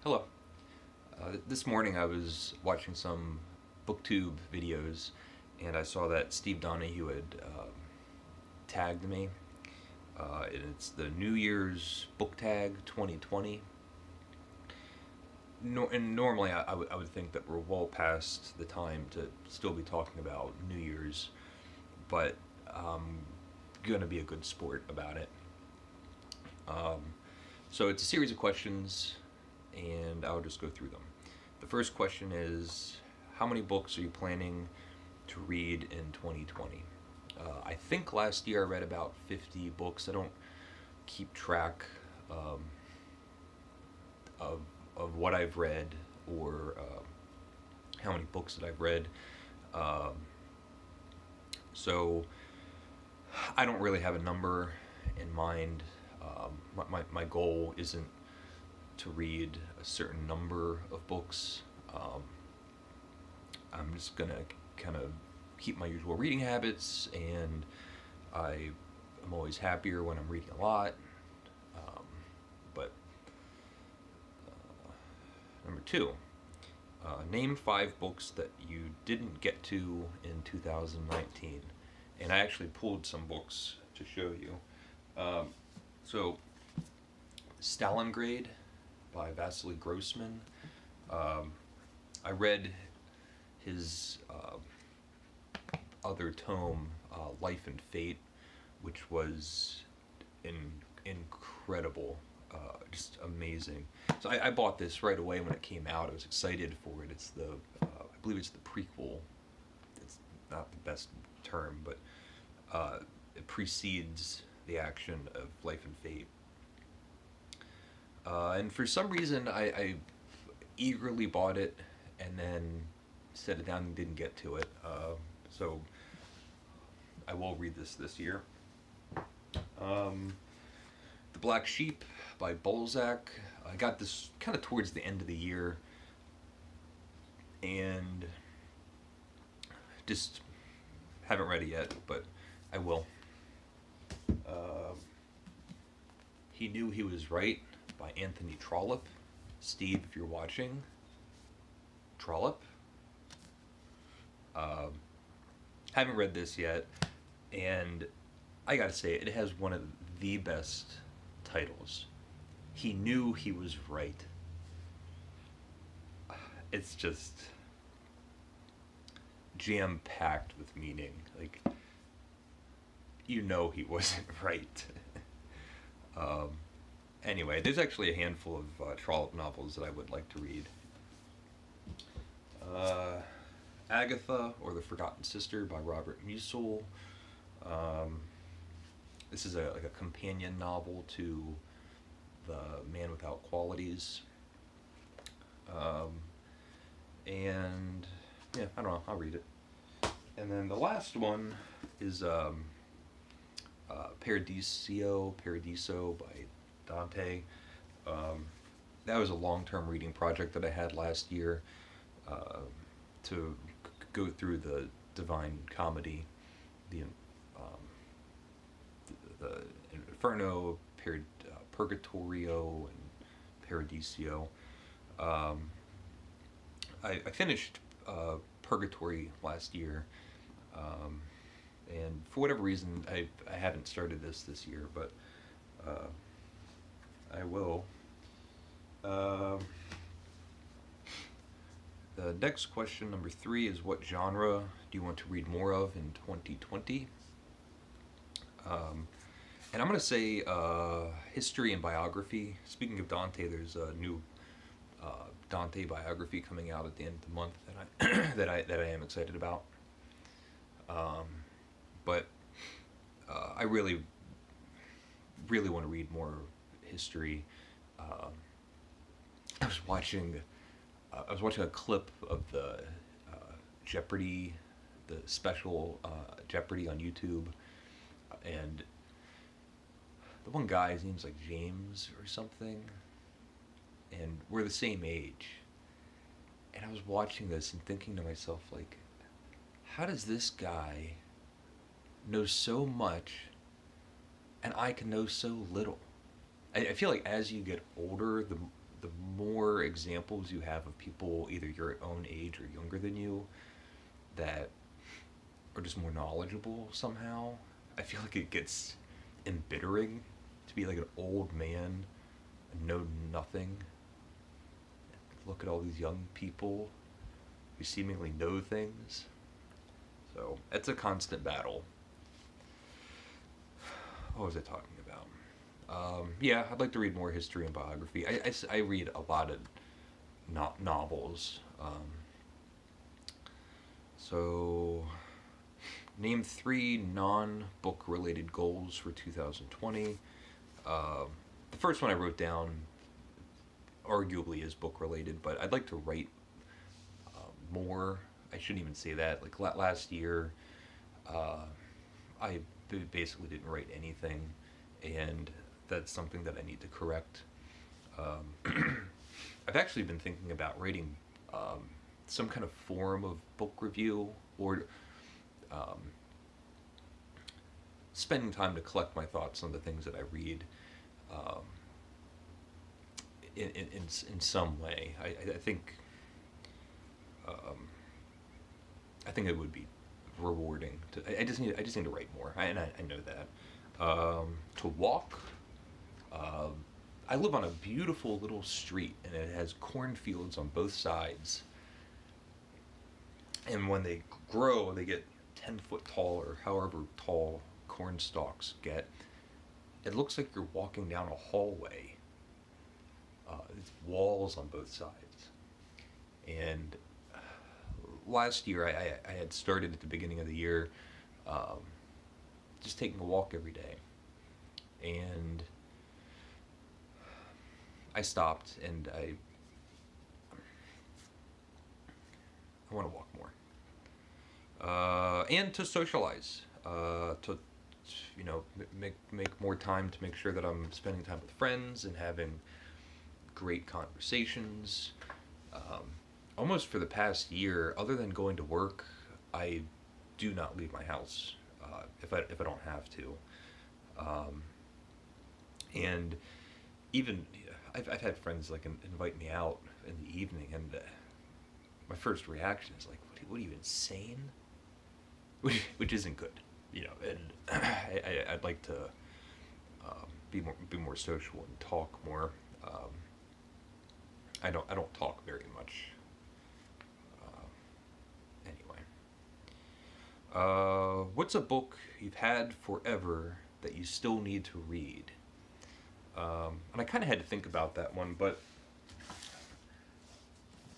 Hello. This morning I was watching some BookTube videos and I saw that Steve Donahue had tagged me. And it's the New Year's Book Tag 2020. And normally I would think that we're well past the time to still be talking about New Year's, but I'm going to be a good sport about it. Um, so it's a series of questions and I'll just go through them. The first question is, how many books are you planning to read in 2020? I think last year I read about 50 books. I don't keep track um, of, of what I've read or how many books that I've read. Um, so I don't really have a number in mind. My goal isn't to read a certain number of books. I'm just gonna kind of keep my usual reading habits, and I'm always happier when I'm reading a lot. Um, but Number two, name 5 books that you didn't get to in 2019. And I actually pulled some books to show you. So, Stalingrad by Vasily Grossman. I read his other tome, Life and Fate, which was incredible, just amazing. So I bought this right away when it came out. I was excited for it. It's I believe it's the prequel. It's not the best term, but it precedes the action of Life and Fate. And for some reason, I eagerly bought it and then set it down and didn't get to it. So I will read this year. The Black Sheep by Balzac. I got this kind of towards the end of the year and just haven't read it yet, but I will. He Knew He Was Right by Anthony Trollope. Steve, if you're watching, Trollope. Haven't read this yet, and I gotta say, it has one of the best titles. He Knew He Was Right. It's just jam-packed with meaning. Like, you know he wasn't right. um, anyway, there's actually a handful of Trollope novels that I would like to read. Agatha, or The Forgotten Sister by Robert Musil. This is like a companion novel to The Man Without Qualities. And yeah, I don't know, I'll read it. And then the last one is Paradiso by Dante. That was a long-term reading project that I had last year, to go through the Divine Comedy, the Inferno, Purgatorio, and Paradiso. I finished Purgatory last year, and for whatever reason I haven't started this year, but I will. The next question, number 3, is what genre do you want to read more of in 2020? And I'm going to say history and biography. Speaking of Dante, there's a new Dante biography coming out at the end of the month that I that I am excited about. But I really want to read more history. I was watching a clip of the Jeopardy, the special Jeopardy on YouTube, and the one guy, his name's like James or something, and we're the same age. And I was watching this and thinking to myself, like, how does this guy know so much and I can know so little? I feel like as you get older, the more examples you have of people either your own age or younger than you that are just more knowledgeable somehow, I feel like it gets embittering to be like an old man and know nothing. Look at all these young people who seemingly know things. So it's a constant battle. What was I talking about? Yeah, I'd like to read more history and biography. I read a lot of novels. So, name 3 non-book related goals for 2020. The first one I wrote down arguably is book related, but I'd like to write more. I shouldn't even say that. Like last year, I basically didn't write anything, and that's something that I need to correct. I've actually been thinking about writing some kind of form of book review, or spending time to collect my thoughts on the things that I read in some way. I think I think it would be rewarding. I just need to write more, and I know that. To walk. I live on a beautiful little street, and it has cornfields on both sides. And when they grow, they get 10 foot tall, or however tall corn stalks get. It looks like you're walking down a hallway. It's walls on both sides. And last year, I had started at the beginning of the year just taking a walk every day. And I stopped, and I want to walk more. And to socialize, to make more time to make sure that I'm spending time with friends and having great conversations. Almost for the past year, other than going to work, I do not leave my house if I don't have to. And even I've had friends like invite me out in the evening, and my first reaction is like, "What are you, insane?" Which isn't good, And I'd like to be more social and talk more. I don't talk very much. Anyway, what's a book you've had forever that you still need to read? And I kind of had to think about that one, but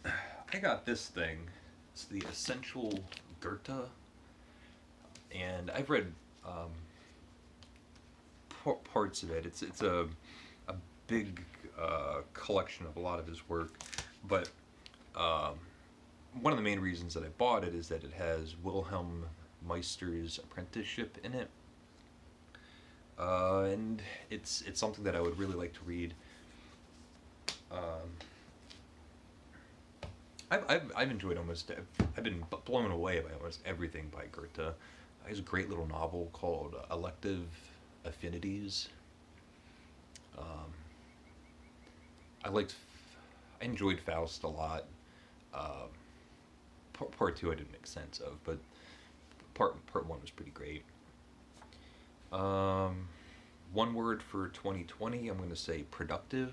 I got this thing. It's the Essential Goethe, and I've read parts of it. It's a big collection of a lot of his work, but one of the main reasons that I bought it is that it has Wilhelm Meister's Apprenticeship in it. And it's something that I would really like to read. I've enjoyed I've been blown away by almost everything by Goethe. He has a great little novel called Elective Affinities. I enjoyed Faust a lot. Part 2 I didn't make sense of, but part 1 was pretty great. One word for 2020, I'm going to say productive.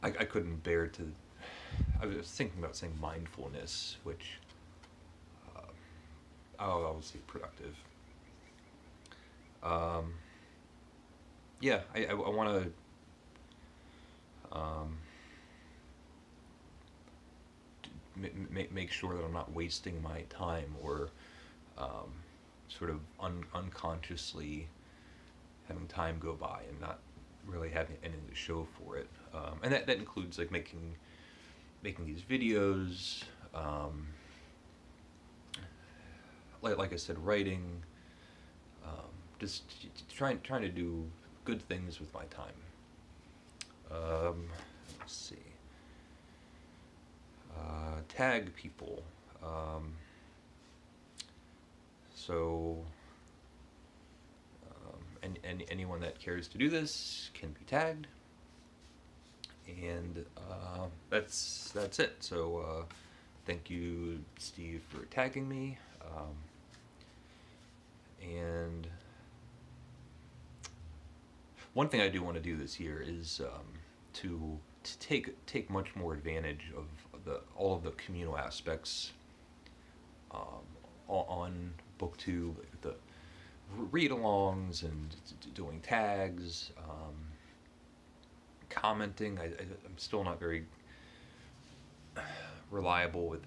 I couldn't bear to. I was thinking about saying mindfulness, which I'll say productive. Yeah, I want to make sure that I'm not wasting my time, or sort of unconsciously having time go by and not really having anything to show for it. And that includes like making these videos, like I said, writing, just trying to do good things with my time. Let's see. Tag people. So anyone that cares to do this can be tagged, and that's it. So thank you, Steve, for tagging me, and one thing I do want to do this year is to take much more advantage of all of the communal aspects um, on BookTube, like the read-alongs and doing tags, commenting. I'm still not very reliable with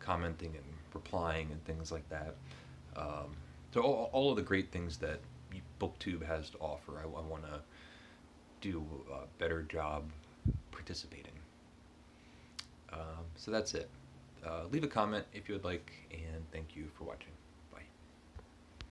commenting and replying and things like that. So all of the great things that BookTube has to offer, I want to do a better job participating. So that's it. Leave a comment if you would like, and thank you for watching.